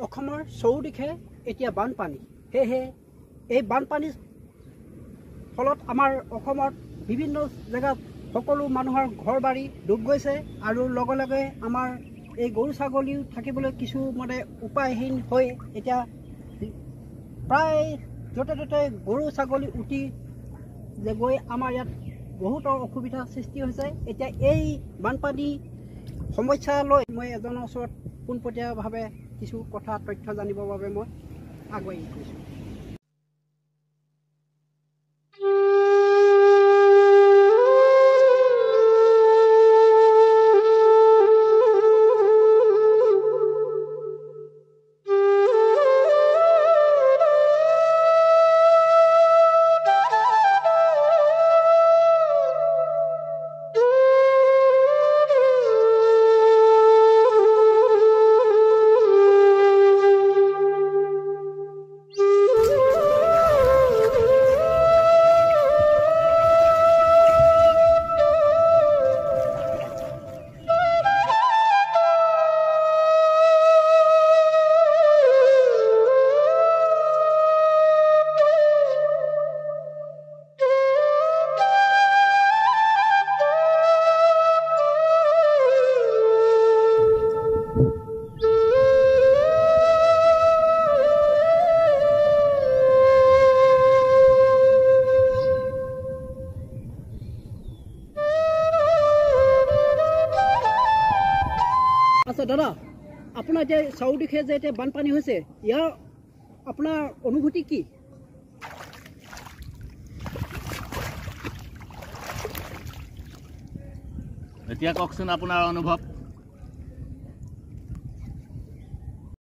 অসমৰ চৌদিশে এতিয়া বানপানী সেয়েহে এই বানপানীৰ ফলত আমাৰ অসমত বিভিন্ন জেগাত সকলো মানুহৰ ঘৰ বাৰী ডুব গৈছে আৰু লগে লগে আমাৰ এই গৰু ছাগলীও থাকিবলৈ কিছু মানে উপায়হীন হৈ এতিয়া প্ৰায় য'তে ত'তে গৰু ছাগলী উটি যে গৈ আমাৰ ইয়াত বহুতো অসুবিধাৰ সৃষ্টি হৈছে। এতিয়া এই বানপানী সমস্যা লৈ মই এজনৰ ওচৰত পোনপটীয়াভাৱে কিছু কথা তথ্য জানিবৰ বাবে মই আগুৱাই গৈছোঁ। আচ্ছা দাদা, আপোনাৰ এতিয়া চাউদিশে যে এতিয়া বানপানী হৈছে ইয়াৰ আপোনাৰ অনুভূতি কি? এতিয়া কওকচোন আপোনাৰ অনুভৱ।